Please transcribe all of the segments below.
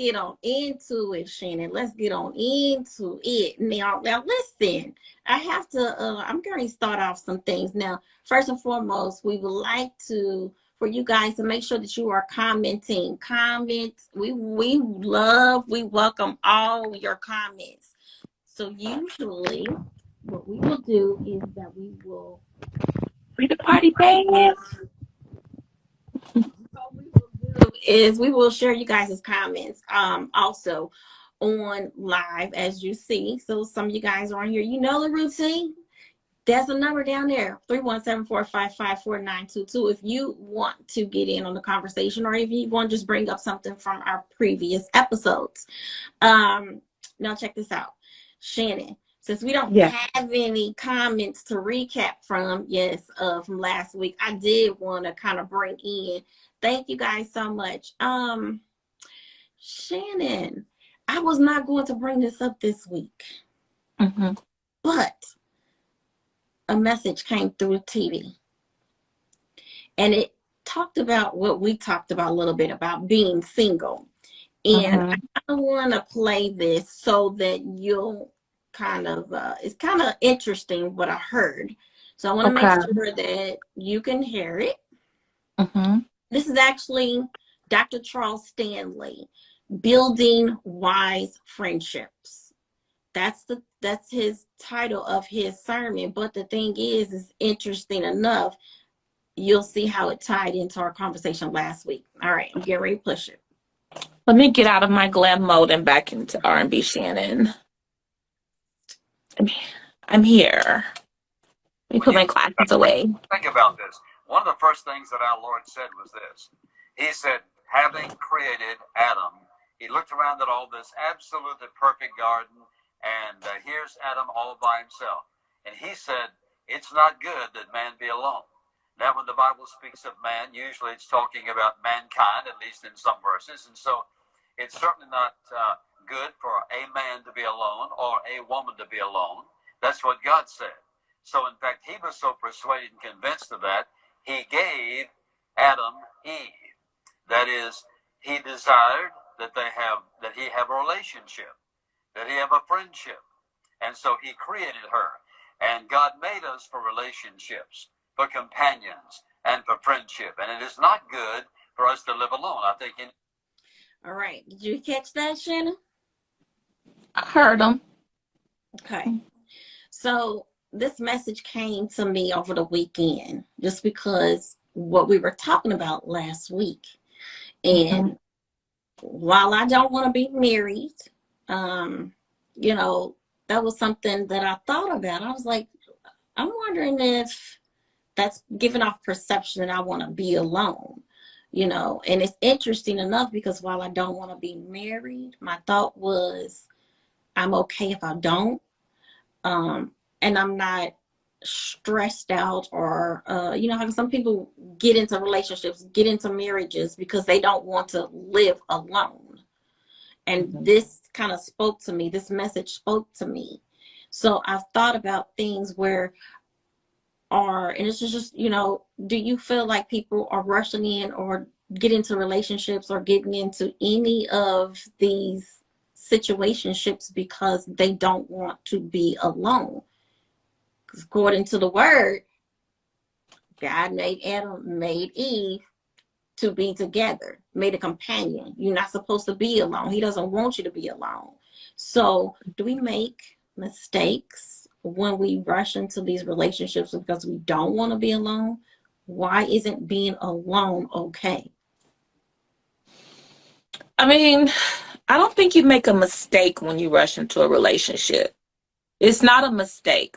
get on into it, Shannon. Let's get on into it. Now listen, I have to, I'm going to start off some things. Now, first and foremost, we would like for you guys to make sure that you are commenting. Comments, we welcome all your comments. So usually what we will do is that we will Free the party page. We will share you guys' comments also on live, as you see. So some of you guys are on here, you know the routine. There's a number down there, 317-455-4922, if you want to get in on the conversation, or if you want to just bring up something from our previous episodes. Now check this out, Shannon. Since we don't have any comments to recap from, from last week, I did want to kind of bring in. Thank you guys so much. Shannon, I was not going to bring this up this week, but a message came through TV, and it talked about what we talked about a little bit about being single. And I want to play this so that you'll kind of, it's kind of interesting what I heard. So I want to make sure that you can hear it. This is actually Dr. Charles Stanley, Building Wise Friendships. That's his title of his sermon. But the thing is interesting enough, you'll see how it tied into our conversation last week. All right, I'm getting ready to push it. Let me get out of my glam mode and back into R&B, Shannon. I'm here. Let me put my glasses away. Think about this. One of the first things that our Lord said was this. He said, having created Adam, he looked around at all this absolutely perfect garden, and here's Adam all by himself. And he said, it's not good that man be alone. Now, when the Bible speaks of man, usually it's talking about mankind, at least in some verses. And so it's certainly not good for a man to be alone or a woman to be alone. That's what God said. So, in fact, he was so persuaded and convinced of that, he gave Adam Eve. That is, he desired that he have a relationship, that he have a friendship. And so he created her. And God made us for relationships, for companions, and for friendship. And it is not good for us to live alone. I think. All right. Did you catch that, Shannon? I heard him. Okay. So this message came to me over the weekend, just because what we were talking about last week. And while I don't want to be married, you know, that was something that I thought about. I was like, I'm wondering if that's giving off perception that I want to be alone, you know. And it's interesting enough, because while I don't want to be married, my thought was, I'm okay if I don't. And I'm not stressed out, or, you know, how some people get into relationships, get into marriages because they don't want to live alone. And this kind of spoke to me. This message spoke to me. So I've thought about things and it's just, you know, do you feel like people are rushing in or get into relationships or getting into any of these situationships because they don't want to be alone? Because according to the word, God made Adam, made Eve to be together, made a companion. You're not supposed to be alone. He doesn't want you to be alone. So do we make mistakes when we rush into these relationships because we don't want to be alone? Why isn't being alone okay? I mean, I don't think you make a mistake when you rush into a relationship. It's not a mistake.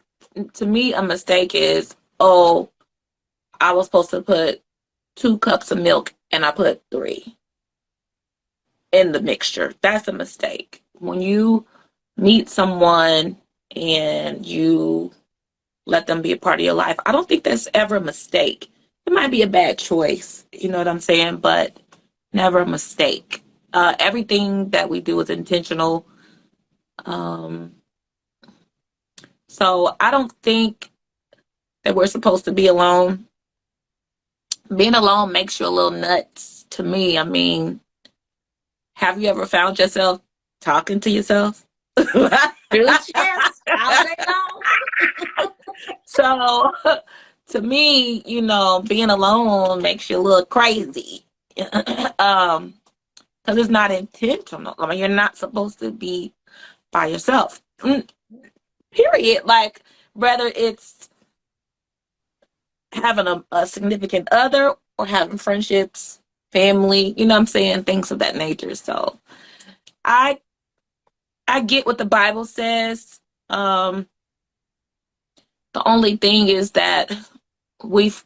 To me, a mistake is, oh, I was supposed to put 2 cups of milk and I put 3 in the mixture. That's a mistake. When you meet someone and you let them be a part of your life, I don't think that's ever a mistake. It might be a bad choice, you know what I'm saying, but never a mistake. Everything that we do is intentional. So I don't think that we're supposed to be alone. Being alone makes you a little nuts to me. I mean, Have you ever found yourself talking to yourself? Yes, all day long. So to me, being alone makes you a little crazy. Because it's not intentional. I mean, you're not supposed to be by yourself. Period. Like, whether it's having a significant other or having friendships, family, you know what I'm saying? Things of that nature. So I get what the Bible says. The only thing is that we've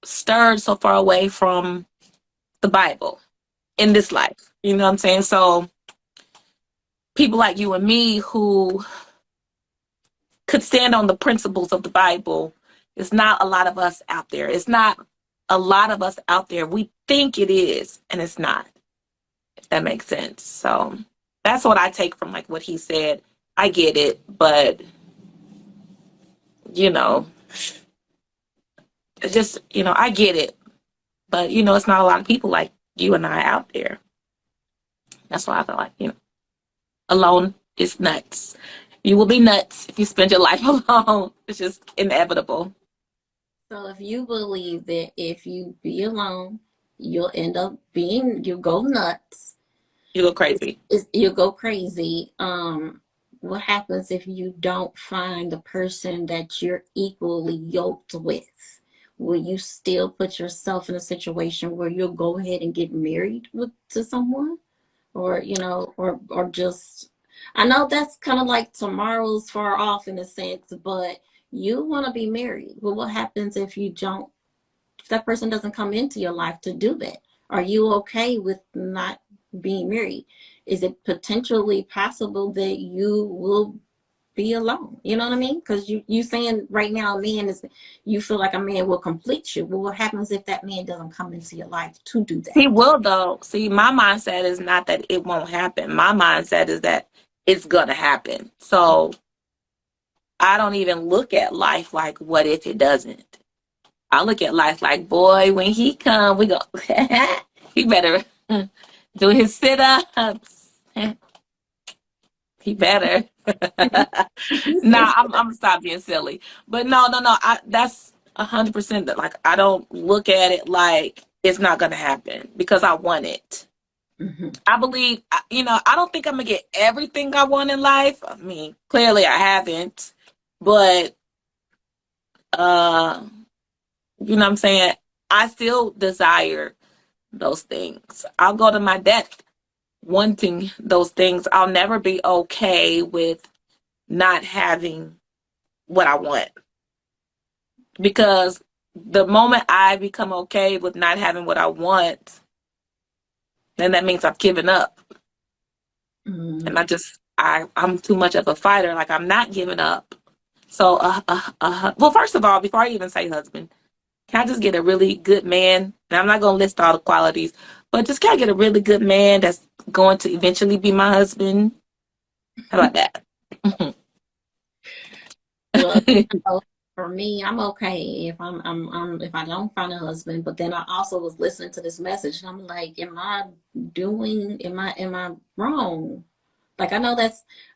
stirred so far away from the Bible in this life. You know what I'm saying? So people like you and me who could stand on the principles of the Bible, it's not a lot of us out there. It's not a lot of us out there. We think it is, and it's not, if that makes sense. So that's what I take from like what he said. I get it, but it's just, I get it. But it's not a lot of people like you and I out there. That's why I feel like, alone is nuts. You will be nuts if you spend your life alone. It's just inevitable. So if you believe that if you be alone, you'll go nuts. You go crazy. You'll go crazy. What happens if you don't find the person that you're equally yoked with? Will you still put yourself in a situation where you'll go ahead and get married to someone? Or, or just, I know that's kind of like tomorrow's far off in a sense, but you want to be married. Well, what happens if that person doesn't come into your life to do that? Are you okay with not being married? Is it potentially possible that you will be alone? You know what I mean? Because you saying right now you feel like a man will complete you. Well, what happens if that man doesn't come into your life to do that? He will, though. See, my mindset is not that it won't happen. My mindset is that it's gonna happen. So I don't even look at life like, what if it doesn't? I look at life like, boy, when he come, we go, he better do his sit-ups. He better. Nah, I'm gonna stop being silly. But no. That's 100% that, like, I don't look at it like it's not gonna happen because I want it. Mm-hmm. I believe, I don't think I'm gonna get everything I want in life. I mean, clearly I haven't, but you know what I'm saying? I still desire those things. I'll go to my death wanting those things. I'll never be okay with not having what I want, because the moment I become okay with not having what I want, then that means I've given up. Mm-hmm. And I'm too much of a fighter. Like, I'm not giving up. So, well, first of all, before I even say husband, can I just get a really good man? And I'm not going to list all the qualities, but just can I get a really good man that's going to eventually be my husband? How about that? Well, for me, I'm okay if if I don't find a husband. But then I also was listening to this message, and I'm like, am I wrong? Like, I know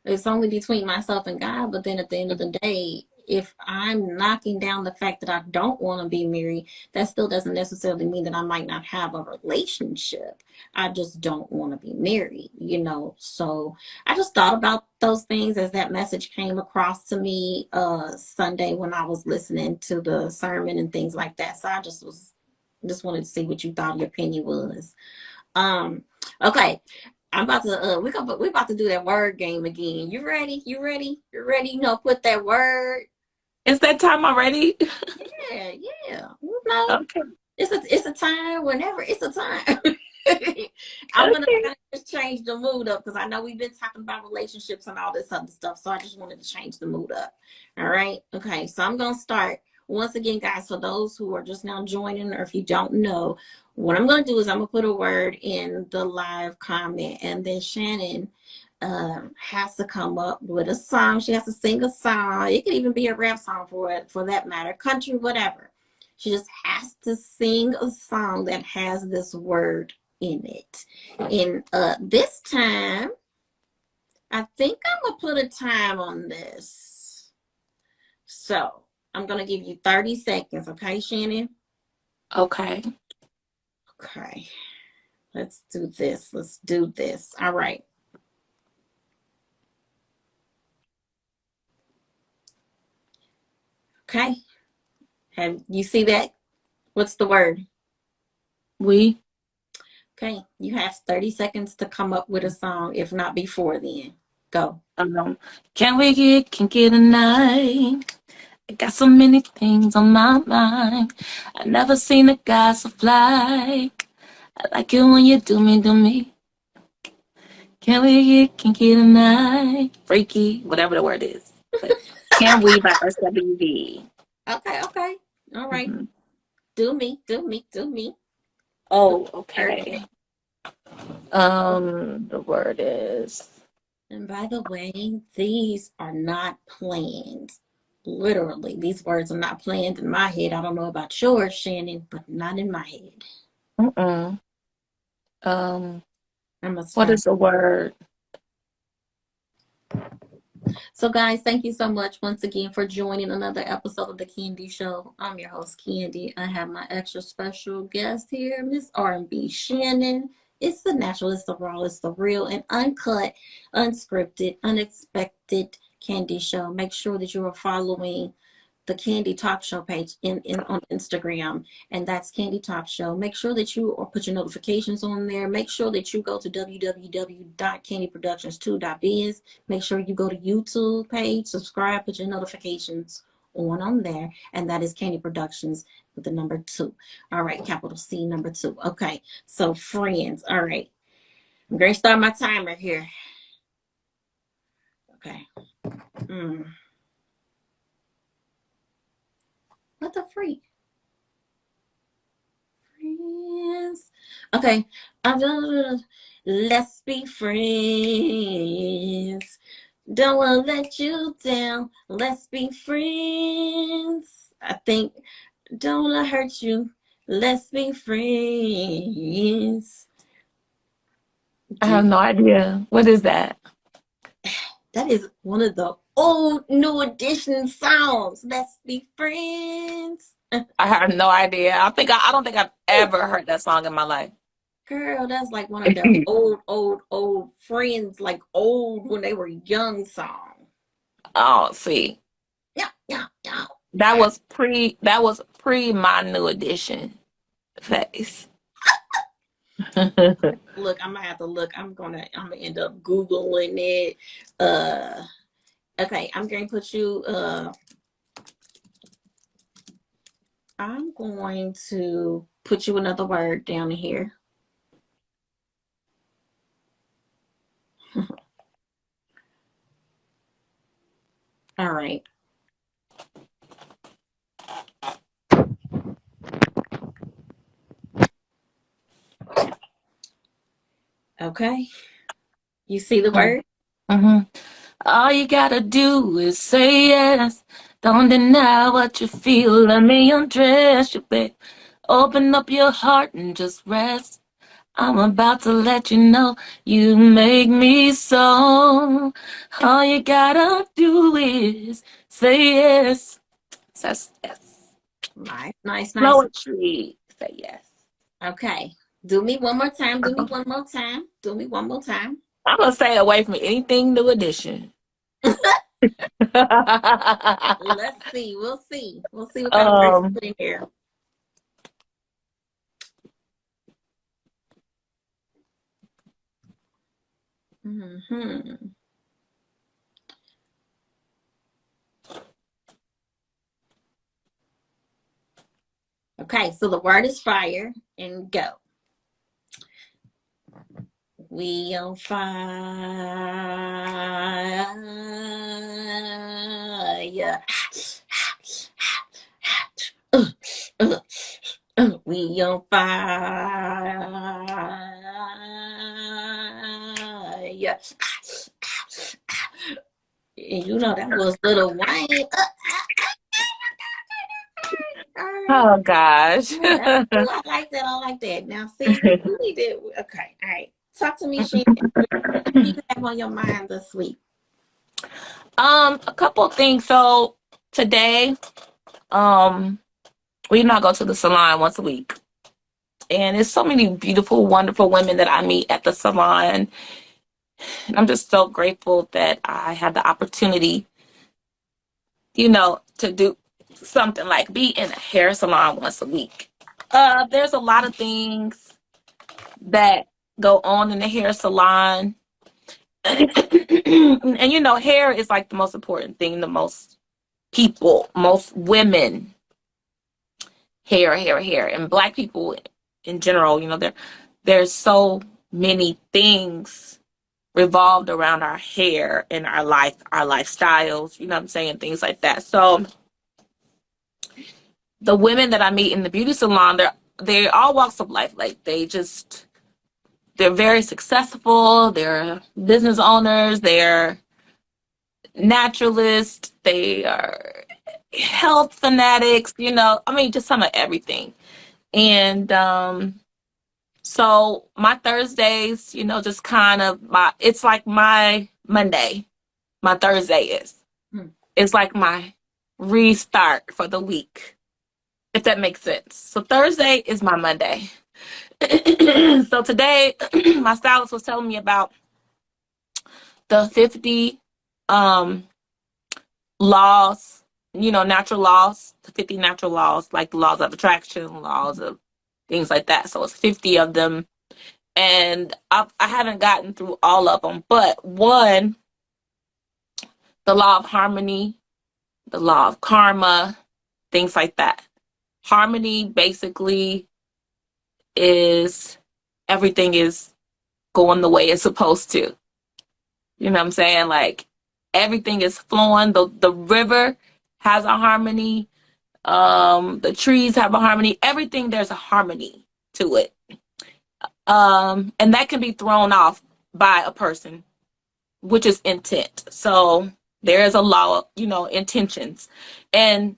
it's only between myself and God, but then at the end of the day, if I'm knocking down the fact that I don't want to be married, that still doesn't necessarily mean that I might not have a relationship. I just don't want to be married, So I just thought about those things as that message came across to me Sunday when I was listening to the sermon and things like that. So I just wanted to see what you thought your opinion was. Okay. I'm about to we're about to do that word game again. You ready? Put that word. Is that time already? Yeah. Okay. It's a time whenever it's a time. I'm gonna kind of just change the mood up because I know we've been talking about relationships and all this other stuff. So I just wanted to change the mood up. All right. Okay. So I'm gonna start. Once again, guys, for those who are just now joining, or if you don't know, what I'm going to do is I'm going to put a word in the live comment, and then Shannon has to come up with a song. She has to sing a song. It could even be a rap song for that matter, country, whatever. She just has to sing a song that has this word in it. And this time, I think I'm going to put a time on this. So I'm going to give you 30 seconds. Okay, Shannon? Okay. Okay. Let's do this. Let's do this. All right. Okay. Have you see that? What's the word? We. Okay. You have 30 seconds to come up with a song, if not before then. Go. Can get a night? I got so many things on my mind. I never seen a guy so fly. I like it when you do me. Can get a night? Freaky, whatever the word is. But Can We by SWV. Okay. Okay. All right. Mhm. Do me. Oh, okay. The word is. And by the way, these are not planned. Literally, these words are not planned in my head. I don't know about yours, Shannon, but not in my head. Mm-mm. I'm a What start. is the word? So, guys, thank you so much once again for joining another episode of The Candy Show. I'm your host, Candy. I have my extra special guest here, Miss R&B Shannon. It's the natural, it's the raw, it's the real, and uncut, unscripted, unexpected Candy Show. Make sure that you are following the Candy Talk Show page on Instagram, and that's Candy Talk Show. Make sure that you put your notifications on there. Make sure that you go to www.candyproductions2.biz. Make sure you go to YouTube page, subscribe, put your notifications on there, and that is Candy Productions with the number 2. All right, capital C number 2. Okay, so friends, all right, I'm going to start my timer here. Okay. What the freak? Friends. Okay. Let's be friends. Don't want to let you down. Let's be friends. I think don't want to hurt you. Let's be friends. I have no idea. What is that? That is one of the old New Edition songs. Let's be friends. I have no idea. I don't think I've ever heard that song in my life. Girl, that's like one of their old friends, like old when they were young song. Oh, see. Yeah. That was pre my New Edition phase. Look, I'm gonna have to look. I'm gonna end up Googling it. Okay, I'm going to put you I'm going to put you another word down here. All right. Okay. You see the word? Mm-hmm. All you gotta do is say yes. Don't deny what you feel. Let me undress you, babe. Open up your heart and just rest. I'm about to let you know you make me so. All you gotta do is say yes. Says yes. Nice. Poetry. Say yes. Okay. Do me one more time. I'm gonna stay away from anything New Edition. Let's see. We'll see what kind of words you put in here. Okay, so the word is fire, and go. We on fire. We on fire. And you know that was Lil Wayne. All right. Oh gosh. Yeah. Ooh, I like that. I like that. Now, see, we need to. Okay. All right. Talk to me, Shannon. What do you have on your mind this week? A couple of things. So today, we not go to the salon once a week. And there's so many beautiful, wonderful women that I meet at the salon. And I'm just so grateful that I have the opportunity, to do something like be in a hair salon once a week. There's a lot of things that go on in the hair salon. And hair is like the most important thing to most people, most women. Hair. And Black people in general, there's so many things revolved around our hair and our life, our lifestyles, you know what I'm saying, things like that. So the women that I meet in the beauty salon, they all walks of life. Like they're very successful, they're business owners, they're naturalists, they are health fanatics, just some of everything. And so my Thursdays, just kind of it's like my Monday. My Thursday is. It's like my restart for the week, if that makes sense. So Thursday is my Monday. So today, my stylist was telling me about the 50 laws, natural laws, the 50 natural laws, like laws of attraction, laws of things like that. So it's 50 of them. And I haven't gotten through all of them, but one, the law of harmony, the law of karma, things like that. Harmony basically is everything is going the way it's supposed to. You know what I'm saying? Like everything is flowing. The river has a harmony. The trees have a harmony. Everything, there's a harmony to it. And that can be thrown off by a person, which is intent. So there is a law, intentions. And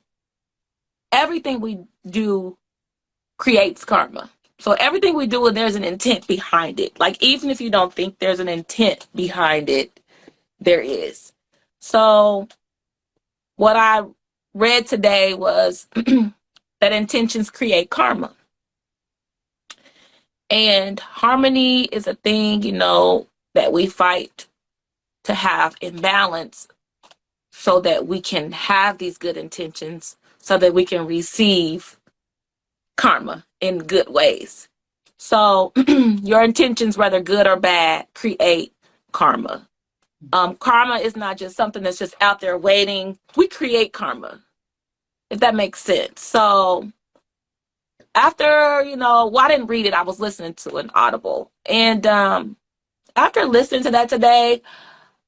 everything we do creates karma. So everything we do, there's an intent behind it. Like even if you don't think there's an intent behind it, there is. So what I read today was that intentions create karma. And harmony is a thing, that we fight to have in balance so that we can have these good intentions, so that we can receive karma in good ways. So your intentions, whether good or bad, create karma. Karma is not just something that's just out there waiting. We create karma, if that makes sense. So after, I didn't read it. I was listening to an Audible. And after listening to that today,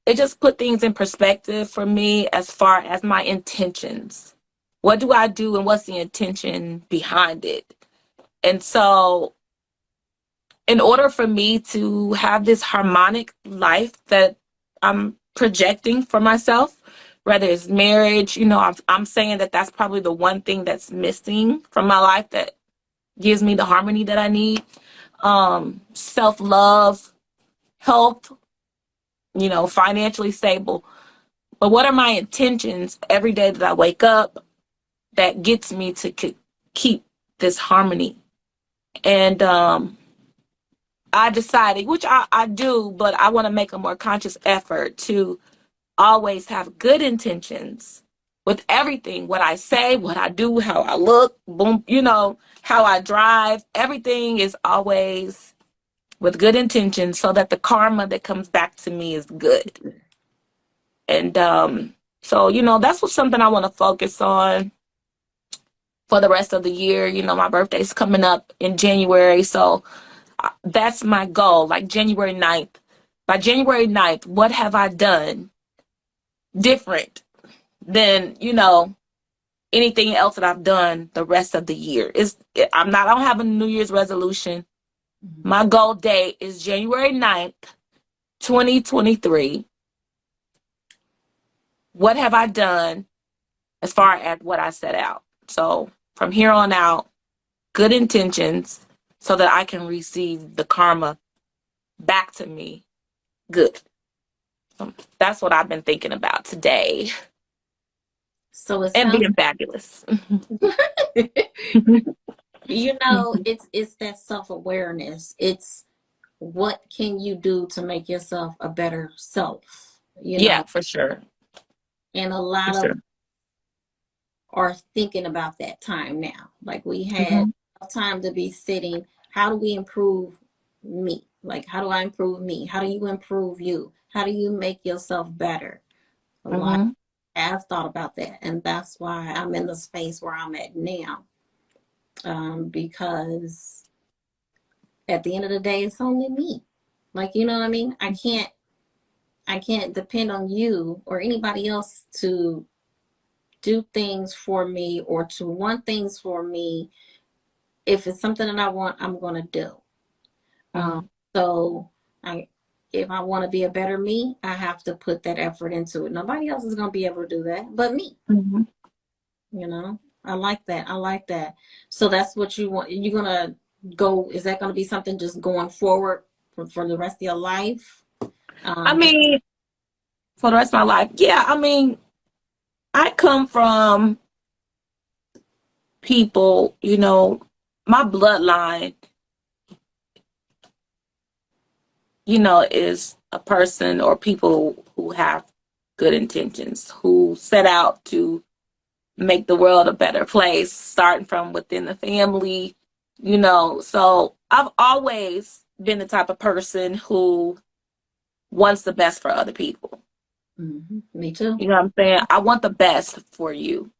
it just put things in perspective for me as far as my intentions. What do I do and what's the intention behind it? And so in order for me to have this harmonic life that I'm projecting for myself, whether it's marriage, I'm saying that that's probably the one thing that's missing from my life that gives me the harmony that I need. Self-love, health, financially stable. But what are my intentions every day that I wake up that gets me to keep this harmony? And I decided, which I do, but I want to make a more conscious effort to always have good intentions with everything, what I say, what I do, how I look, boom, how I drive. Everything is always with good intentions so that the karma that comes back to me is good. And so, that's something I want to focus on for the rest of the year. My birthday's coming up in January, so that's my goal, like January 9th. By January 9th, what have I done different than, anything else that I've done the rest of the year? I don't have a New Year's resolution. My goal date is January 9th, 2023. What have I done as far as what I set out? So from here on out, good intentions so that I can receive the karma back to me good. So that's what I've been thinking about today. So it And sounds, being fabulous. you know, it's that self-awareness. It's what can you do to make yourself a better self, you Yeah, know? for sure. And a For lot of sure. are thinking about that time now. Like we had Mhm. time to be sitting, how do we improve me? Like, how do I improve me? How do you improve you? How do you make yourself better? A lot Mhm. I've thought about that. And that's why I'm in the space where I'm at now. Because at the end of the day, it's only me. Like, you know what I mean? I can't depend on you or anybody else to do things for me or to want things for me. If it's something that I want, I'm going to do. Um, Mhm. so I, if I want to be a better me, I have to put that effort into it. Nobody else is going to be able to do that but me. Mhm. You know, I like that. I like that. So that's what you want. You're going to go, is that going to be something just going forward for the rest of your life? I Just, mean, for the rest of my life, yeah. I mean, I come from people, my bloodline, is a person or people who have good intentions, who set out to make the world a better place, starting from within the family. So I've always been the type of person who wants the best for other people. me too. You know what I'm saying? I want the best for you.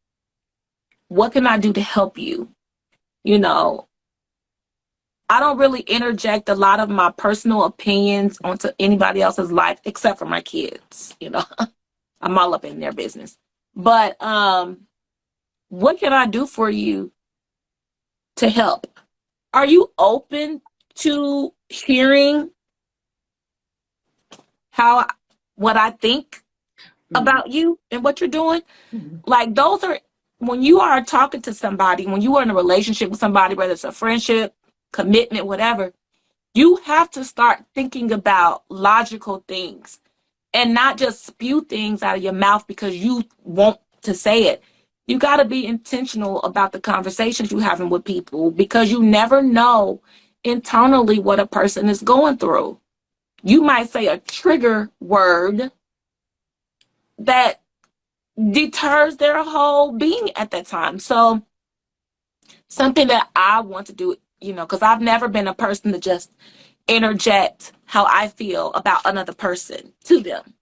What can I do to help you? You know, I don't really interject a lot of my personal opinions onto anybody else's life except for my kids. I'm all up in their business. But what can I do for you to help? Are you open to hearing how what I think Mhm. about you and what you're doing? Mhm. Like those are when you are talking to somebody, when you are in a relationship with somebody, whether it's a friendship, commitment, whatever, you have to start thinking about logical things and not just spew things out of your mouth because you want to say it. You got to be intentional about the conversations you're having with people because you never know internally what a person is going through. You might say a trigger word that deters their whole being at that time. So, something that I want to do, because I've never been a person to just interject how I feel about another person to them.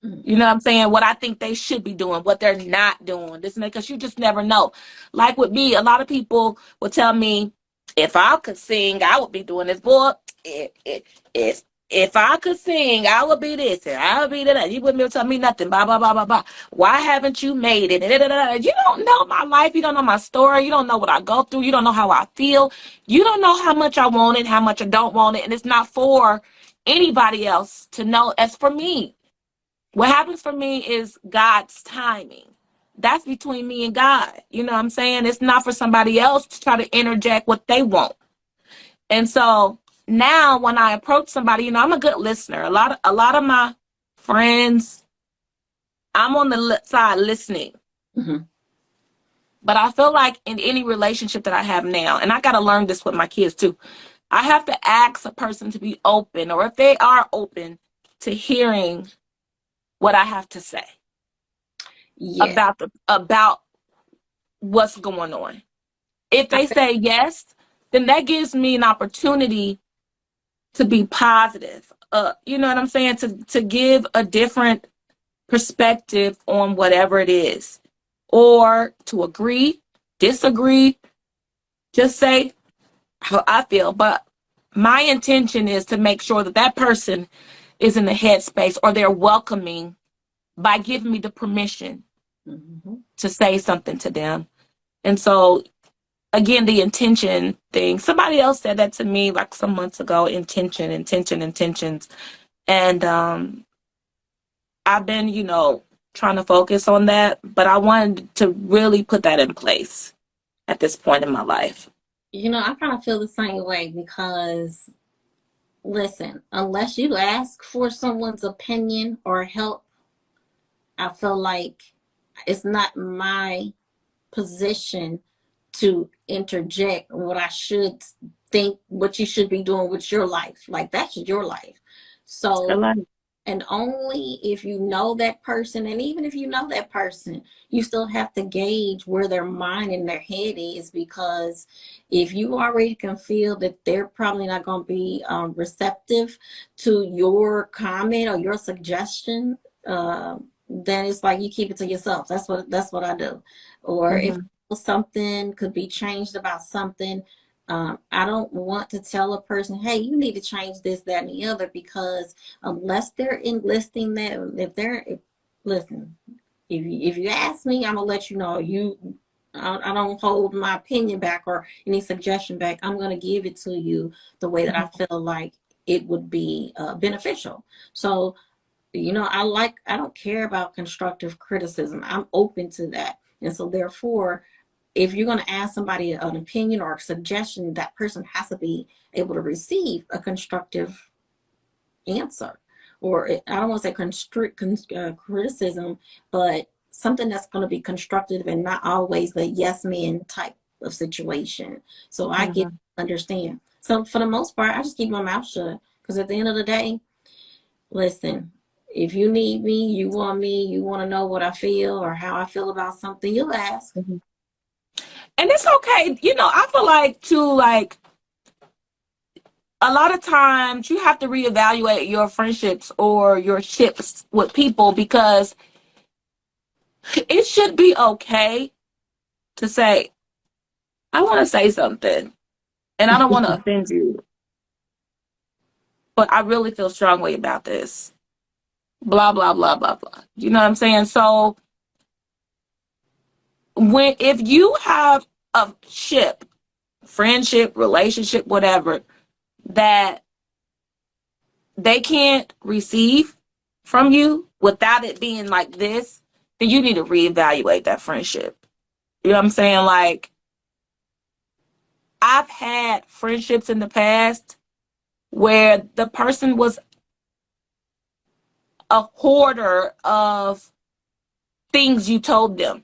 Mhm. You know what I'm saying? What I think they should be doing, what they're not doing. This because you just never know. Like with me, a lot of people will tell me, if I could sing, I would be doing this. Boy, if if I could sing, I would be this and I would be that. You wouldn't be able to tell me nothing. Blah blah blah blah blah. Why haven't you made it? You don't know my life. You don't know my story. You don't know what I go through. You don't know how I feel. You don't know how much I want it, how much I don't want it, and it's not for anybody else to know. As for me. What happens for me is God's timing. That's between me and God. You know what I'm saying? It's not for somebody else to try to interject what they want. And so now when I approach somebody, I'm a good listener. A lot of my friends, I'm on the side listening. Mhm. But I feel like in any relationship that I have now, and I got to learn this with my kids too, I have to ask a person to be open, or if they are open to hearing what I have to say Yeah. about what's going on. If I they say yes, then that gives me an opportunity to be positive. You know what I'm saying? To give a different perspective on whatever it is, or to agree, disagree, just say how I feel. But my intention is to make sure that that person is in the headspace or they're welcoming by giving me the permission Mhm. to say something to them. And so again, the intention thing. Somebody else said that to me like some months ago. Intentions. And I've been, trying to focus on that, but I wanted to really put that in place. at this point in my life. You know, I kind of feel the same way because, listen, unless you ask for someone's opinion or help, I feel like it's not my position to interject what I should think, what you should be doing with your life. Like, that's your life. So, and only if you know that person, and even if you know that person, you still have to gauge where their mind and their head is, because if you already can feel that they're probably not going to be receptive to your comment or your suggestion, then it's like you keep it to yourself. That's what I do. Or if something could be changed about something, I don't want to tell a person, hey, you need to change this, that, and the other, because unless they're enlisting that, listen, if you ask me, I'm gonna let you know. I don't hold my opinion back or any suggestion back. I'm gonna give it to you the way that I feel like it would be beneficial. So, you know, I don't care about constructive criticism. I'm open to that. And so therefore, if you're going to ask somebody an opinion or a suggestion, that person has to be able to receive a constructive answer. Or I don't want to say criticism, but something that's going to be constructive and not always the yes man type of situation. So I get understand. So for the most part, I just keep my mouth shut, because at the end of the day, listen, if you need me, you want to know what I feel or how I feel about something, you'll ask. And it's okay. You know, I feel like too, like a lot of times you have to reevaluate your friendships or your ships with people, because it should be okay to say, I want to say something and I don't want to offend you, but I really feel strongly about this. Blah, blah, blah, blah, blah. You know what I'm saying? So if you have a ship, friendship, relationship, whatever, that they can't receive from you without it being like this, then you need to reevaluate that friendship. You know what I'm saying? Like, I've had friendships in the past where the person was a hoarder of things you told them.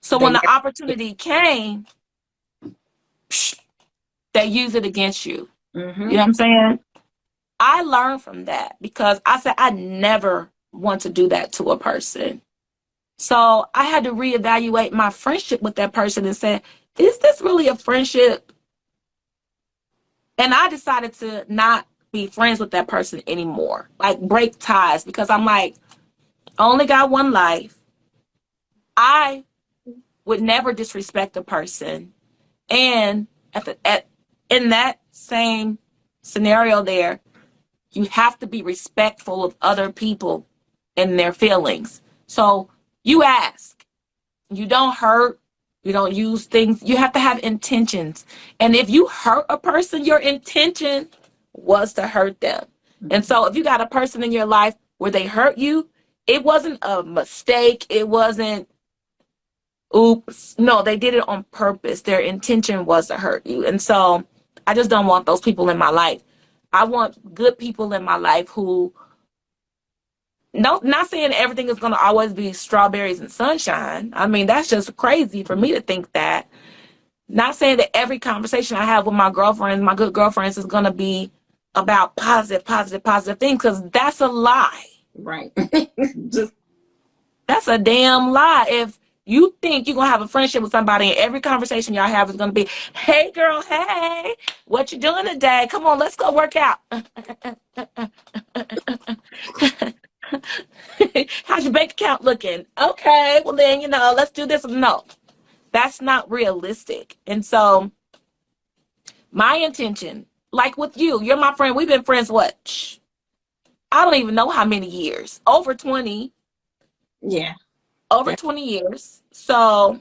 So when the opportunity came, they use it against you. You know what I'm saying? I learned from that, because I said I never want to do that to a person. So I had to reevaluate my friendship with that person and say, is this really a friendship? And I decided to not be friends with that person anymore, like break ties, because I'm like, I only got one life. I would never disrespect a person. And in that same scenario there, you have to be respectful of other people and their feelings. So you ask, you don't hurt, you don't use things, you have to have intentions. And if you hurt a person, your intention was to hurt them. And so if you got a person in your life where they hurt you, it wasn't a mistake, it wasn't oops. No, they did it on purpose. Their intention was to hurt you. And so I just don't want those people in my life. I want good people in my life who, no, not saying everything is going to always be strawberries and sunshine. I mean, that's just crazy for me to think that. Not saying that every conversation I have with my girlfriends, my good girlfriends, is going to be about positive things, because that's a lie. Right. That's a damn lie. If you think you're going to have a friendship with somebody and every conversation y'all have is going to be, hey, girl, hey, what you doing today? Come on, let's go work out. How's your bank account looking? Okay, well then, let's do this. No, that's not realistic. And so my intention, like with you, you're my friend. We've been friends, what? I don't even know how many years. Over 20. Yeah. Over 20 years. So,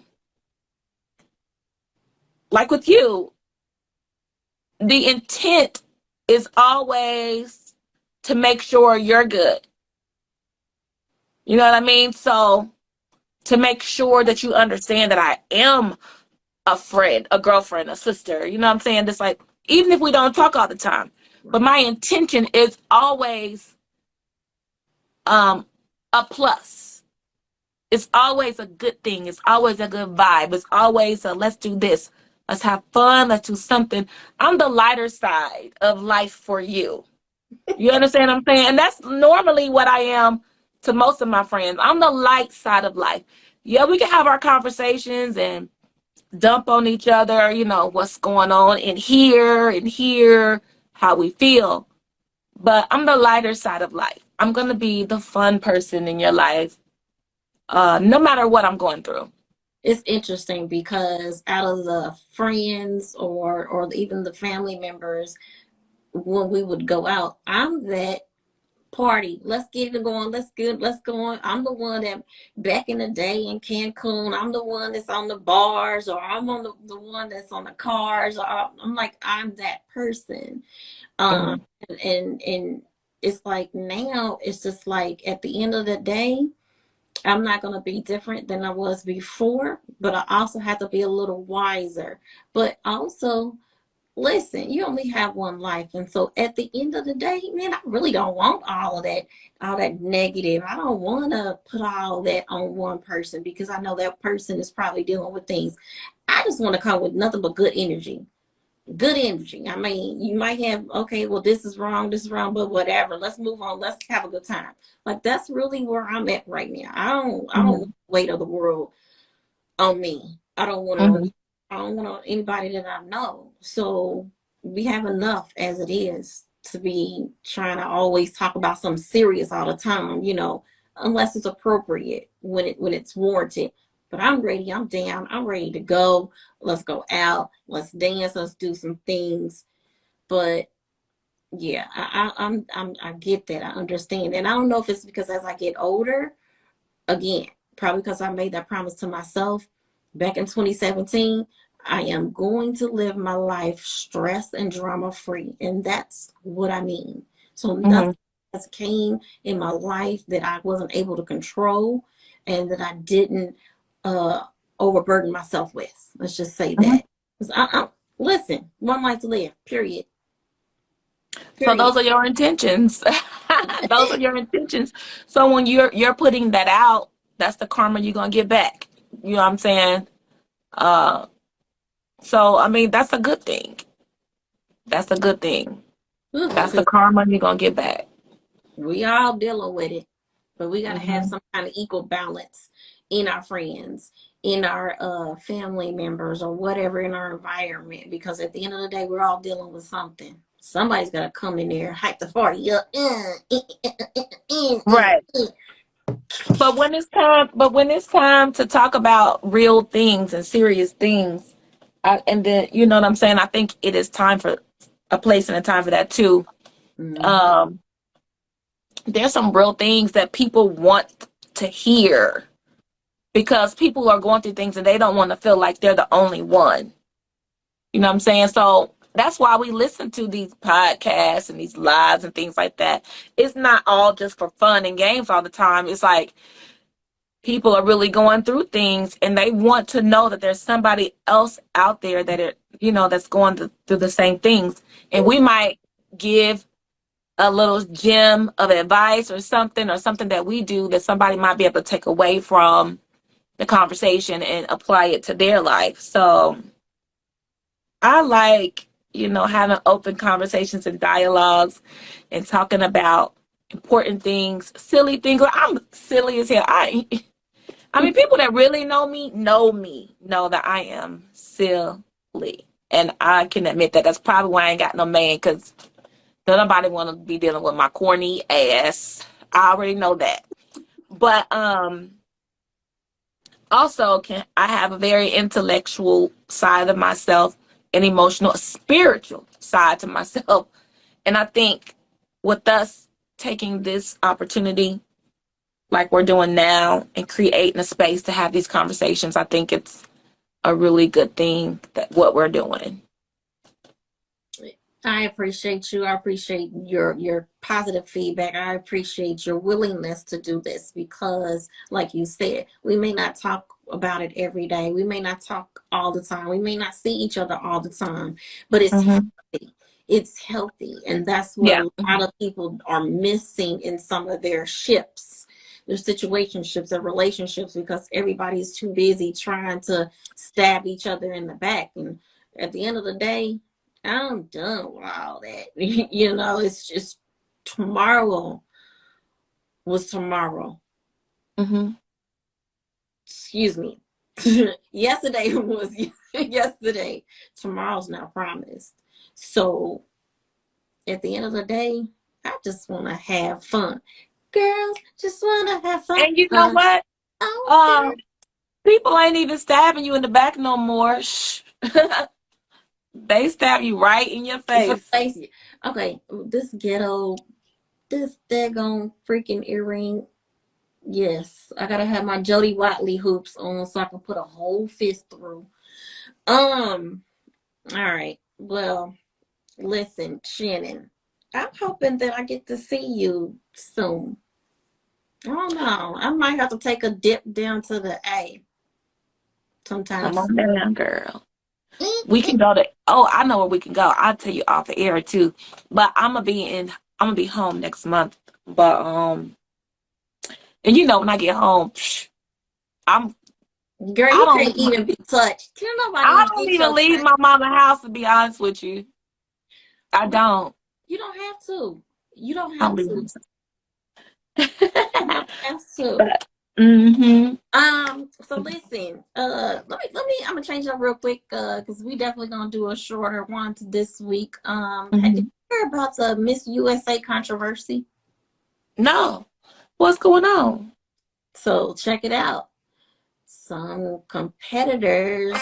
like with you, the intent is always to make sure you're good. You know what I mean? So, to make sure that you understand that I am a friend, a girlfriend, a sister. You know what I'm saying? It's like, even if we don't talk all the time, but my intention is always a plus. It's always a good thing. It's always a good vibe. It's always a let's do this. Let's have fun. Let's do something. I'm the lighter side of life for you. You understand what I'm saying? And that's normally what I am to most of my friends. I'm the light side of life. Yeah, we can have our conversations and dump on each other, you know, what's going on in here and here, how we feel. But I'm the lighter side of life. I'm going to be the fun person in your life, no matter what I'm going through. It's interesting because out of the friends or even the family members, when we would go out, I'm that party. Let's get it going. Let's go on. I'm the one that back in the day in Cancun, I'm the one that's on the bars, or I'm on the one that's on the cars. Or I'm like, I'm that person. And it's like now it's just like at the end of the day, I'm not going to be different than I was before, but I also have to be a little wiser. But also, listen, you only have one life. And so at the end of the day, man, I really don't want all that negative. I don't want to put all that on one person because I know that person is probably dealing with things. I just want to come with nothing but good energy. Good energy. I mean, you might have, okay, well, this is wrong, but whatever. Let's move on. Let's have a good time. Like, that's really where I'm at right now. I don't want the weight of the world on me. I don't want anybody that I know. So we have enough as it is to be trying to always talk about something serious all the time, you know, unless it's appropriate when it's warranted. But I'm ready. I'm down. I'm ready to go. Let's go out. Let's dance. Let's do some things. But yeah, I get that. I understand. And I don't know if it's because as I get older, again, probably because I made that promise to myself back in 2017, I am going to live my life stress and drama free. And that's what I mean. So nothing has came in my life that I wasn't able to control and that I didn't overburden myself with. Let's just say that. Listen, one life to live, period. So those are your intentions. Those are your intentions. So when you're putting that out, that's the karma you're gonna get back. You know what I'm saying? So I mean that's a good thing. That's a good thing. That's the karma you're gonna get back. We all dealing with it, but we gotta have some kind of equal balance in our friends, in our family members, or whatever in our environment. Because at the end of the day, we're all dealing with something. Somebody's gotta come in there, hype the party up. Right. But when it's time to talk about real things and serious things, and then you know what I'm saying, I think it is time for a place and a time for that too. There's some real things that people want to hear because people are going through things and they don't want to feel like they're the only one. You know what I'm saying? So that's why we listen to these podcasts and these lives and things like that. It's not all just for fun and games all the time. It's like people are really going through things and they want to know that there's somebody else out there that that's going through the same things. And we might give a little gem of advice or something that we do that somebody might be able to take away from the conversation and apply it to their life. So I like, having open conversations and dialogues and talking about important things, silly things. I'm silly as hell. I mean, people that really know me know that I am silly. And I can admit that. That's probably why I ain't got no man, because nobody want to be dealing with my corny ass. I already know that. But also, I have a very intellectual side of myself, an emotional, spiritual side to myself. And I think with us taking this opportunity like we're doing now and creating a space to have these conversations, I think it's a really good thing that what we're doing. I appreciate you. I appreciate your positive feedback. I appreciate your willingness to do this because, like you said, we may not talk about it every day. We may not talk all the time. We may not see each other all the time, but it's Mhm. healthy. It's healthy, and that's what Yeah. a lot of people are missing in some of their ships, their situationships, their relationships, because everybody's too busy trying to stab each other in the back. And at the end of the day, I'm done with all that. You know, it's just tomorrow was tomorrow. Mhm. Excuse me. Yesterday was yesterday. Tomorrow's not promised. So at the end of the day, I just want to have fun. Girls just want to have fun. And you know what? Oh, People ain't even stabbing you in the back no more. Shh. They stab you right in your face. okay, this ghetto, this daggone freaking earring. Yes, I gotta have my Jody Watley hoops on so I can put a whole fist through. All right. Well, listen, Shannon, I'm hoping that I get to see you soon. I don't know. I might have to take a dip down to the A Come sometimes. on down, girl. We can go to. Oh, I know where we can go. I'll tell you off the air too. But I'm gonna be home next month. But and you know when I get home, I'm. Girl, I you don't. can't even be touched. Can I nobody don't get even your leave touch? my mama's house, to be honest with you. I don't. You don't have to. You don't I don't have leave. to. You don't have to. But, mm-hmm. So listen, let me I'm gonna change it up real quick, because we definitely gonna do a shorter one this week. Did you hear about the Miss USA controversy? No. What's going on? So check it out. Some competitors. We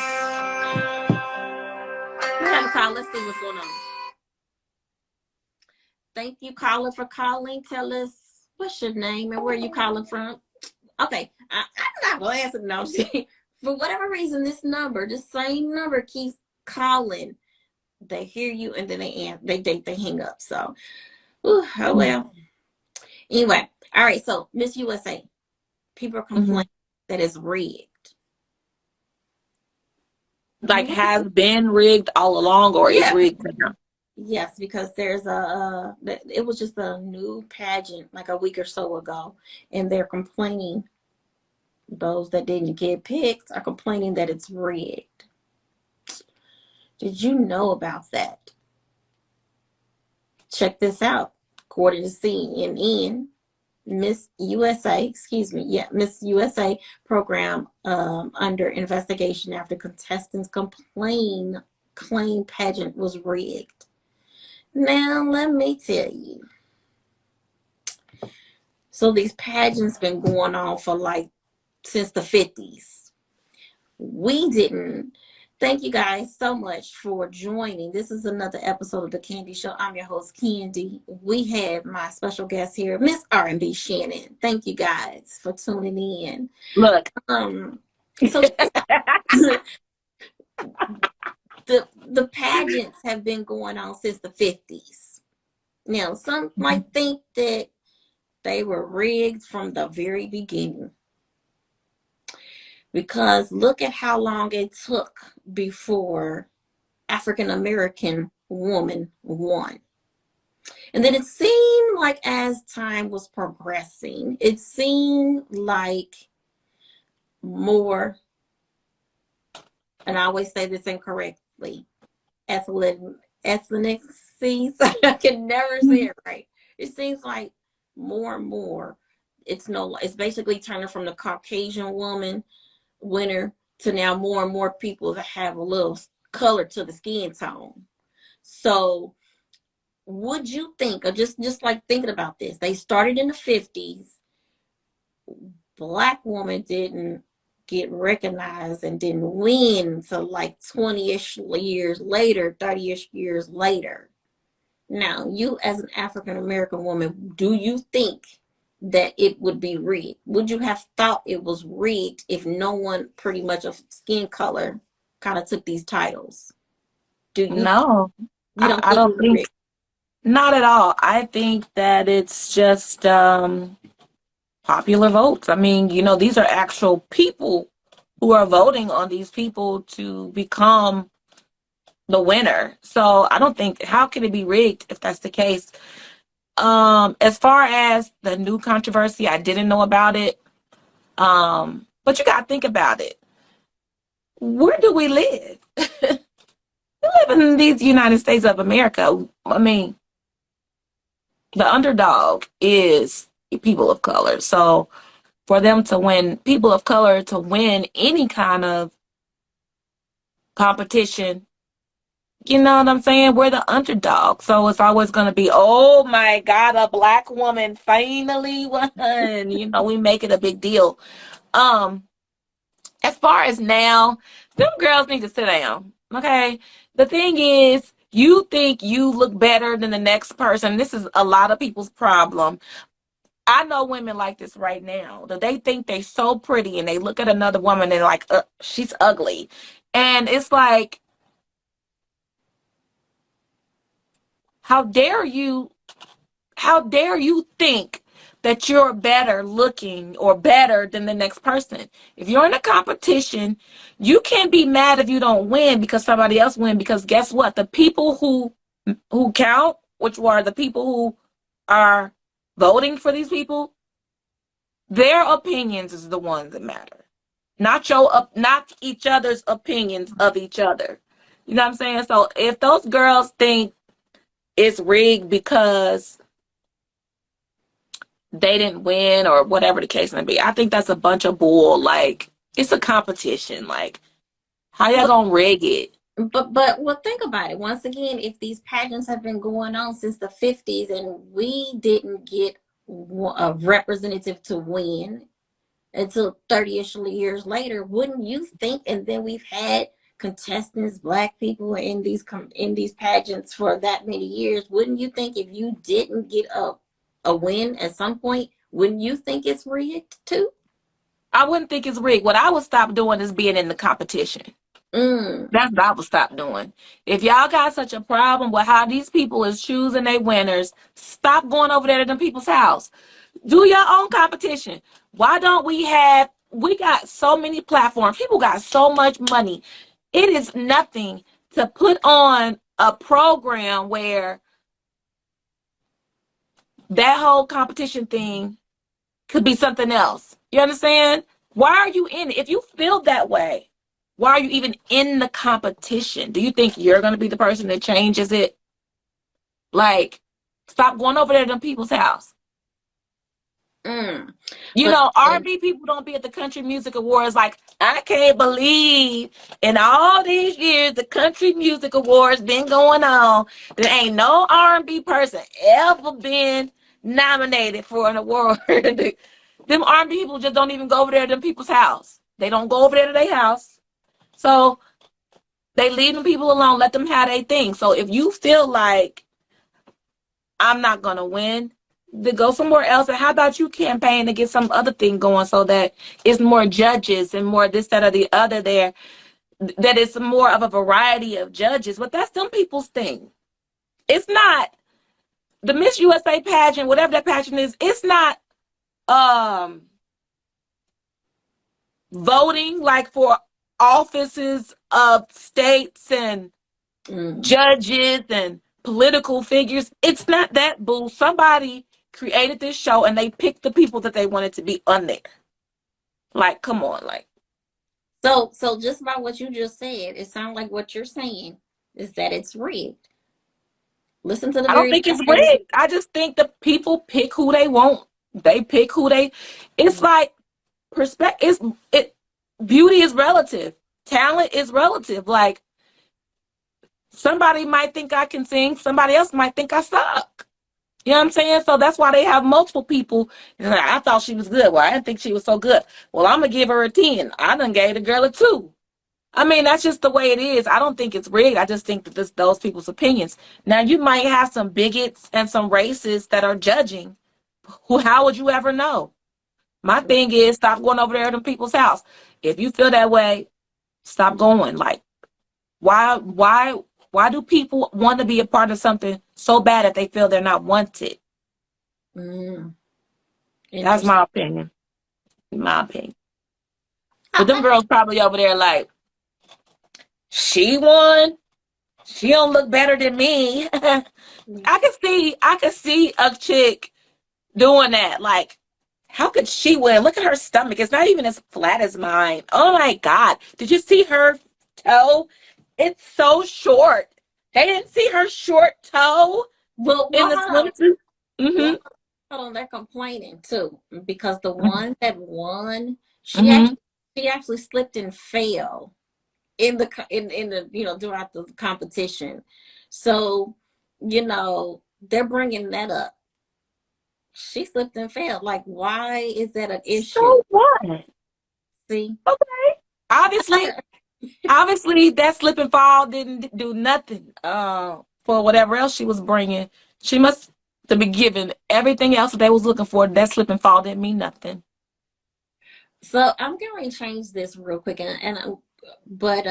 have a call. Let's see what's going on. Thank you, caller, for calling. Tell us what's your name and where you calling from. Okay, I'm not gonna answer no. For whatever reason, this same number keeps calling. They hear you and then they hang up. So, oh well. Anyway, all right. So Miss USA, people are complaining that it's rigged. Like has been rigged all along, or is rigged now? Yes, because there's it was just a new pageant like a week or so ago, and they're complaining. Those that didn't get picked are complaining that it's rigged. Did you know about that? Check this out. According to CNN, Miss USA program under investigation after contestants claim pageant was rigged. Now, let me tell you. So these pageants been going on for since the 50s. We didn't. Thank you guys so much for joining. This is another episode of The Candy Show. I'm your host, Candy. We had my special guest here, Miss R&B Shannon. Thank you guys for tuning in. Look. So the pageants have been going on since the 50s. Now, some might think that they were rigged from the very beginning. Because look at how long it took before African American woman won. And then it seemed like as time was progressing, it seemed like more, and I always say this incorrectly, ethnicities. I can never say it right. It seems like more and more, it's basically turning from the Caucasian woman winner to now more and more people that have a little color to the skin tone. So would you think, or just like thinking about this, they started in the 50s, Black woman didn't get recognized and didn't win until like 20-ish years later, 30-ish years later. Now, you as an African American woman, do you think that it would be rigged? Would you have thought it was rigged if no one pretty much of skin color kind of took these titles? Do you? No. You don't I think don't it's think, rigged? not at all. I think that it's just popular votes. I mean, these are actual people who are voting on these people to become the winner. So I don't think, how can it be rigged if that's the case? As far as the new controversy, I didn't know about it. But you gotta think about it. Where do we live? We live in these United States of America. I mean, the underdog is people of color. So for them to win, people of color to win any kind of competition, you know what I'm saying? We're the underdog. So it's always going to be, oh my God, a black woman finally won. We make it a big deal. As far as now, them girls need to sit down. Okay. The thing is, you think you look better than the next person. This is a lot of people's problem. I know women like this right now. That they think they're so pretty and they look at another woman and they're like, she's ugly. And it's like, how dare you think that you're better looking or better than the next person? If you're in a competition, you can't be mad if you don't win because somebody else win, because guess what? The people who count, which are the people who are voting for these people, their opinions is the ones that matter. Not each other's opinions of each other. You know what I'm saying? So if those girls think it's rigged because they didn't win or whatever the case may be, I think that's a bunch of bull. Like, it's a competition. Like, how y'all gonna rig it? But well, think about it. Once again, if these pageants have been going on since the 50s and we didn't get a representative to win until 30-ish years later, wouldn't you think? And then we've had contestants, black people in these pageants for that many years. Wouldn't you think if you didn't get a win at some point, wouldn't you think it's rigged too? I wouldn't think it's rigged. What I would stop doing is being in the competition. That's what I would stop doing. If y'all got such a problem with how these people is choosing their winners, stop going over there to them people's house. Do your own competition. Why don't we got so many platforms. People got so much money. It is nothing to put on a program where that whole competition thing could be something else. You understand? Why are you in it? If you feel that way, why are you even in the competition? Do you think you're going to be the person that changes it? Like, stop going over there to them people's house. R&B people don't be at the Country Music Awards like, I can't believe in all these years the Country Music Awards been going on, there ain't no R&B person ever been nominated for an award. Them R&B people just don't even go over there to them people's house. They don't go over there to their house. So they leave them people alone, let them have their thing. So if you feel like I'm not going to win, then go somewhere else. And how about you campaign to get some other thing going so that it's more judges and more this, that, or the other there, that it's more of a variety of judges. But that's them people's thing. It's not the Miss USA pageant, whatever that pageant is, it's not voting like for offices of states and judges and political figures. It's not that, boo. Somebody created this show and they picked the people that they wanted to be on there. Like, come on, like. So just by what you just said, it sounds like what you're saying is that it's rigged. Listen to the. I don't think it's rigged. I just think the people pick who they want. They pick who they. It's like perspective. Beauty is relative. Talent is relative. Like, somebody might think I can sing. Somebody else might think I suck. You know what I'm saying? So that's why they have multiple people. And I thought she was good. Well, I didn't think she was so good. Well, I'm going to give her a 10. I done gave the girl a 2. I mean, that's just the way it is. I don't think it's rigged. I just think that this those people's opinions. Now, you might have some bigots and some racists that are judging. How would you ever know? My thing is, stop going over there to people's house. If you feel that way, stop going. Like, why Why do people want to be a part of something so bad that they feel they're not wanted? Mm, That's interesting. my opinion. My opinion. But them I- girls probably over there like, she won. She don't look better than me. I could see a chick doing that. Like, how could she win? Look at her stomach. It's not even as flat as mine. Oh my God. Did you see her toe? It's so short. They didn't see her short toe Well, in the swimsuit. well, Mm-hmm. hold on, they're complaining too because the Mm-hmm. one that won, Mm-hmm. she actually slipped and fell in the throughout the competition. So, they're bringing that up. She slipped and fell. Like, why is that an issue? So what? See? Okay. Obviously, that slip and fall didn't do nothing for whatever else she was bringing. She must to be given everything else that they was looking for. That slip and fall didn't mean nothing. So I'm going to change this real quick, but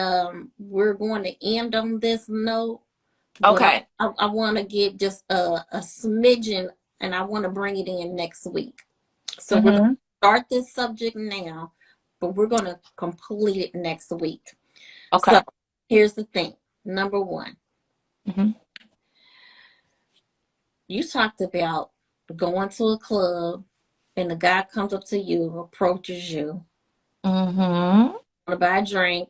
we're going to end on this note. But Okay. I want to get just a smidgen, and I want to bring it in next week. So we're going to start this subject now, but we're going to complete it next week. Okay. So here's the thing. Number one, you talked about going to a club and the guy comes up to you, approaches you, want to buy a drink.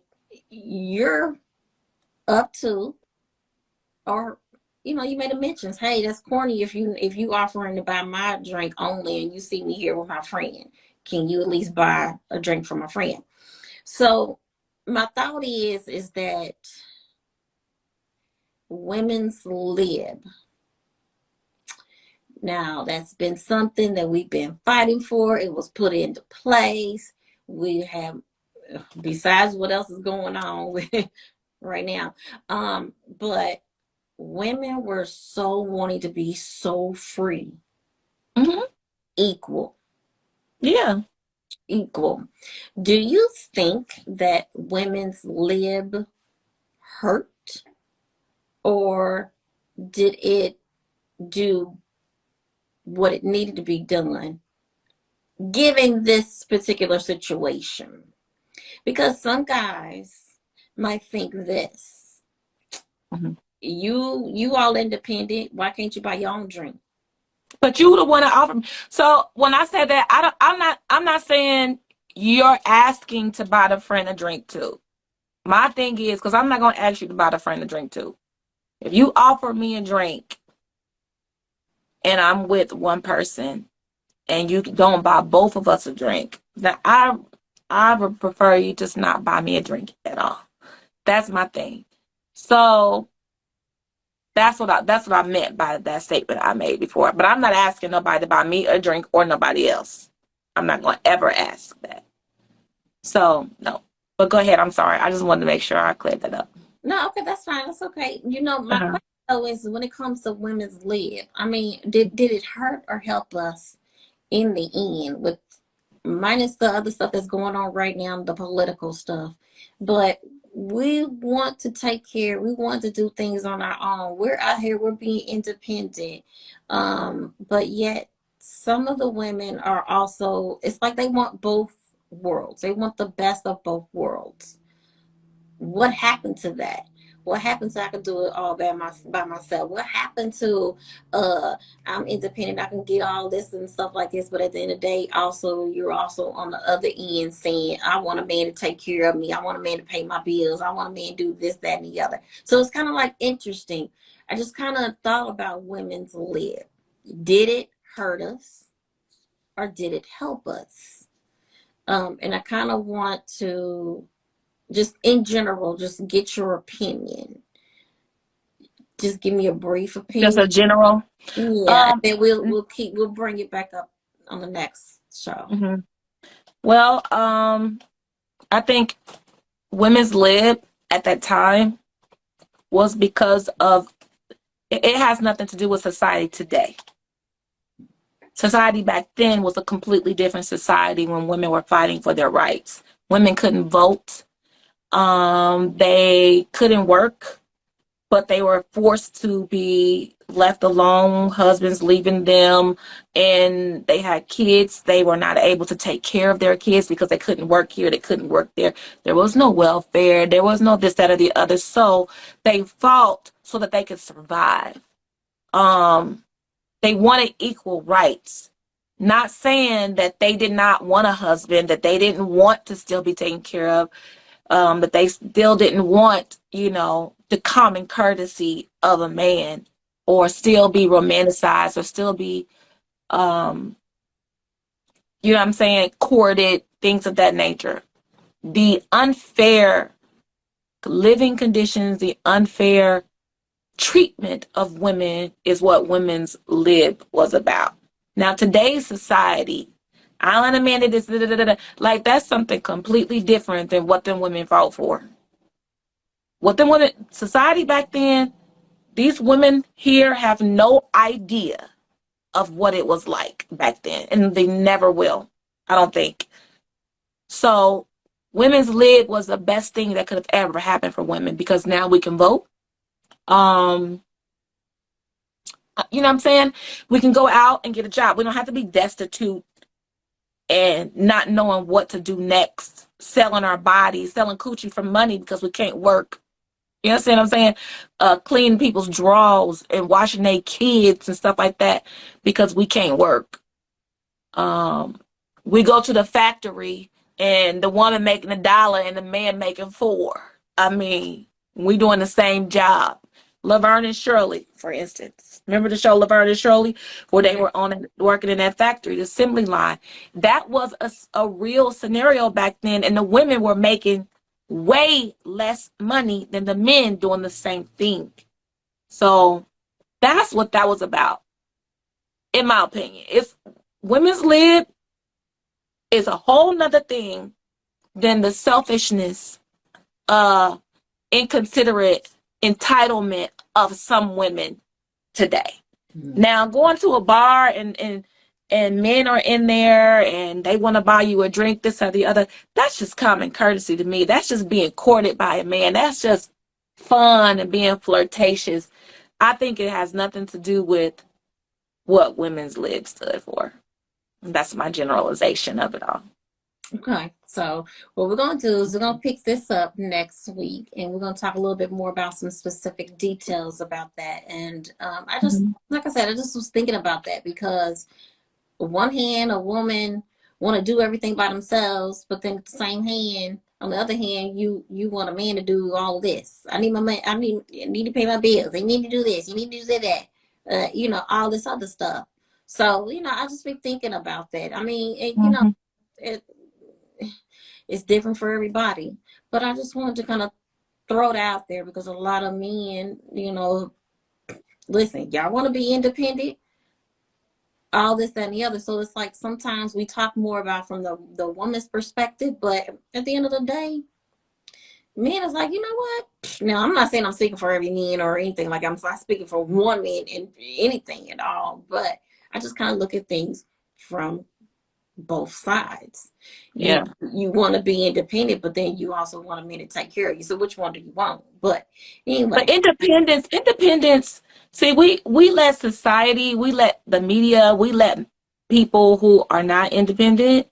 You're up to, or you made a mention. Hey, that's corny if you offering to buy my drink only, and you see me here with my friend. Can you at least buy a drink for my friend? So my thought is that women's lib. Now, that's been something that we've been fighting for. It was put into place. We have, besides what else is going on with right now, but women were so wanting to be so free, equal. Yeah. Equal. Do you think that women's lib hurt, or did it do what it needed to be done given this particular situation? Because some guys might think this. You all independent, why can't you buy your own drink? But you the one that offered. So when I said that, I'm not saying you're asking to buy the friend a drink too. My thing is, because I'm not gonna ask you to buy the friend a drink too. If you offer me a drink and I'm with one person and you don't buy both of us a drink, then I would prefer you just not buy me a drink at all. That's my thing. So that's what I meant by that statement I made before. But I'm not asking nobody to buy me a drink or nobody else. I'm not going to ever ask that. So, no. But go ahead. I'm sorry. I just wanted to make sure I cleared that up. No, okay, that's fine. That's okay. My question though is, when it comes to women's lib, I mean, did it hurt or help us in the end, with minus the other stuff that's going on right now, the political stuff? But we want to take care. We want to do things on our own. We're out here. We're being independent. But yet some of the women are also, it's like they want both worlds. They want the best of both worlds. What happened to that? What happened to I can do it all by myself? What happened to I'm independent, I can get all this and stuff like this, but at the end of the day, also you're also on the other end saying, I want a man to take care of me, I want a man to pay my bills, I want a man to do this, that, and the other. So it's kind of like interesting. I just kind of thought about women's lib. Did it hurt us or did it help us? And I kind of want to just in general, just get your opinion. Just give me a brief opinion. Just a general. Yeah, and then we'll bring it back up on the next show. Well, I think women's lib at that time was because of it has nothing to do with society today. Society back then was a completely different society when women were fighting for their rights. Women couldn't vote. They couldn't work. but they were forced to be left alone, husbands leaving them, and they had kids. They were not able to take care of their kids because they couldn't work here, they couldn't work there. There was no welfare, there was no this, that, or the other. So they fought so that they could survive. They wanted equal rights. Not saying that they did not want a husband, that they didn't want to still be taken care of, that they still didn't want, the common courtesy of a man, or still be romanticized, or still be, courted, things of that nature. The unfair living conditions, the unfair treatment of women is what women's lib was about. Now, today's society, Island of Man, this, like, that's something completely different than what them women fought for. What them women, society back then, these women here have no idea of what it was like back then, and they never will, I don't think. So women's lib was the best thing that could have ever happened for women, because now we can vote. You know what I'm saying? We can go out and get a job. We don't have to be destitute and not knowing what to do next, selling our bodies, selling coochie for money because we can't work. You understand what I'm saying? Cleaning people's drawers and washing their kids and stuff like that because we can't work. We go to the factory and the woman making $1 and the man making $4. I mean, we doing the same job. Laverne and Shirley, for instance. Remember the show Laverne and Shirley, where they were working in that factory, the assembly line? That was a real scenario back then, and the women were making way less money than the men doing the same thing. So that's what that was about, in my opinion. If women's lib is a whole nother thing than the selfishness, inconsiderate entitlement of some women today. Now, going to a bar and men are in there and they want to buy you a drink, this or the other, that's just common courtesy to me. That's just being courted by a man. That's just fun and being flirtatious. I think it has nothing to do with what women's lib stood for. And that's my generalization of it all. Okay, so what we're going to do is we're going to pick this up next week, and we're going to talk a little bit more about some specific details about that. And I just, like I said, I just was thinking about that because on one hand, a woman want to do everything by themselves, but then at the same hand, on the other hand, you want a man to do all this. I need my man. I need to pay my bills. They need to do this. You need to do that. All this other stuff. So I just be thinking about that. I mean, it's different for everybody, but I just wanted to kind of throw it out there because a lot of men, listen, y'all want to be independent, all this, that, and the other. So it's like sometimes we talk more about from the woman's perspective, but at the end of the day, men is like, you know what? Now, I'm not saying I'm speaking for every man or anything. Like I'm speaking for one man in anything at all, but I just kind of look at things from both sides. Yeah. You want to be independent, but then you also want a man to take care of you. So which one do you want? But anyway. But independence. See, we let society, we let the media, we let people who are not independent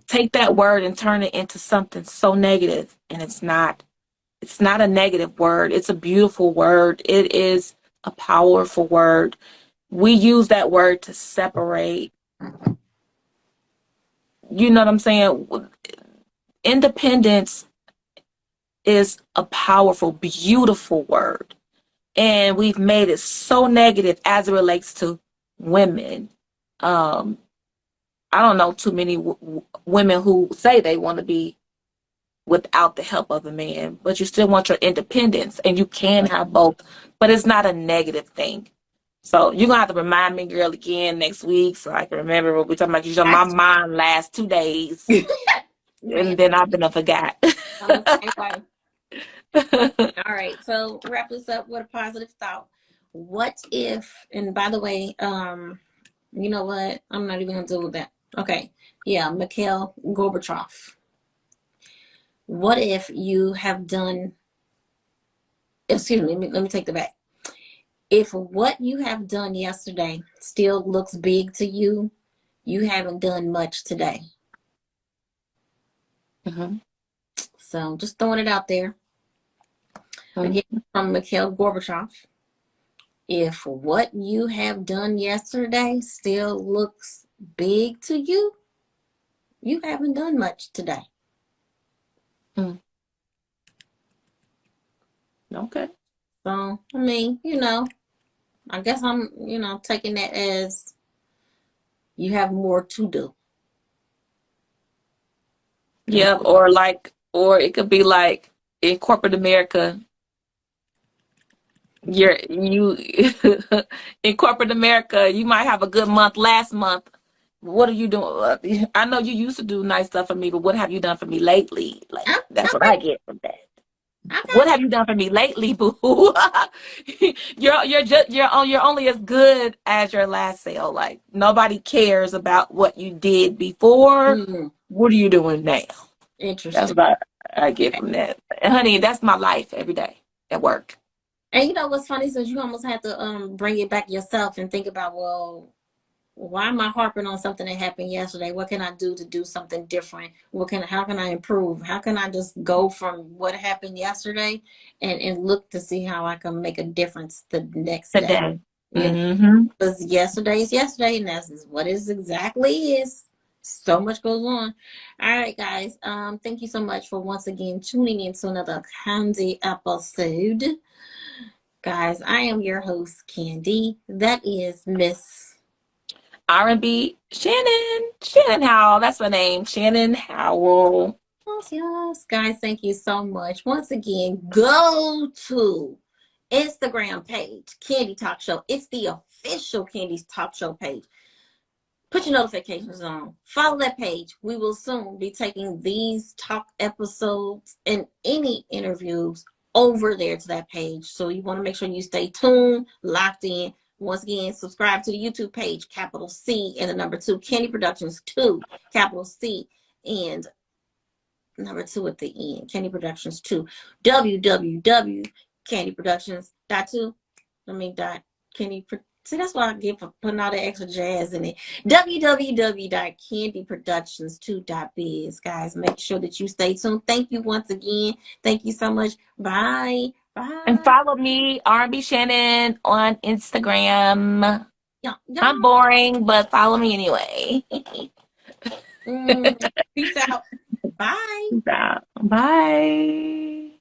take that word and turn it into something so negative. And it's not a negative word. It's a beautiful word. It is a powerful word. We use that word to separate. You know what I'm saying? Independence is a powerful, beautiful word. And we've made it so negative as it relates to women. I don't know too many women who say they want to be without the help of a man, but you still want your independence, and you can have both, but it's not a negative thing. So you're going to have to remind me, girl, again next week so I can remember what we're talking about. Usually my mind lasts 2 days, and then I've been forgot. All right, so wrap this up with a positive thought. What if, and by the way, you know what? I'm not even going to deal with that. Okay, yeah, Mikhail Gorbachev. What if you have done excuse me, let me take that back. If what you have done yesterday still looks big to you, you haven't done much today. Mm-hmm. So just throwing it out there. Mm-hmm. Again, from Mikhail Gorbachev. If what you have done yesterday still looks big to you, you haven't done much today. Okay. So, I mean, I guess I'm, taking that as you have more to do. Yeah, or it could be like in corporate America, you in corporate America, you might have a good month last month. What are you doing? I know you used to do nice stuff for me, but what have you done for me lately? Like, that's what I get from that. What have you done for me lately, boo? You're only as good as your last sale. Like, nobody cares about what you did before. Mm, What are you doing now? That's interesting. what I get from that. And honey, that's my life every day at work. And you know what's funny? So you almost have to bring it back yourself and think about, well, why am I harping on something that happened yesterday? What can I do to do something different? How can I improve? How can I just go from what happened yesterday and look to see how I can make a difference the next day? Today. Mm-hmm. Because yesterday is yesterday, and that's what it exactly is. So much goes on. All right, guys. Thank you so much for once again tuning in to another Candy episode. Guys, I am your host, Candy. That is Miss R&B Shannon Howell. That's my name, Shannon Howell. Yes, guys, thank you so much. Once again, go to Instagram page, Candy Talk Show. It's the official Candy's Talk Show page. Put your notifications on. Follow that page. We will soon be taking these talk episodes and any interviews over there to that page. So you want to make sure you stay tuned, locked in. Once again, subscribe to the YouTube page, capital C and the number 2, Candy Productions 2, capital C and number 2 at the end, Candy Productions 2, www.candyproductions.2. See, that's what I get for putting all the extra jazz in it. www.candyproductions2.biz. Guys, make sure that you stay tuned. Thank you once again. Thank you so much. Bye. Bye. And follow me, R&B Shannon, on Instagram. Yeah. I'm boring, but follow me anyway. Peace out. Bye. Bye.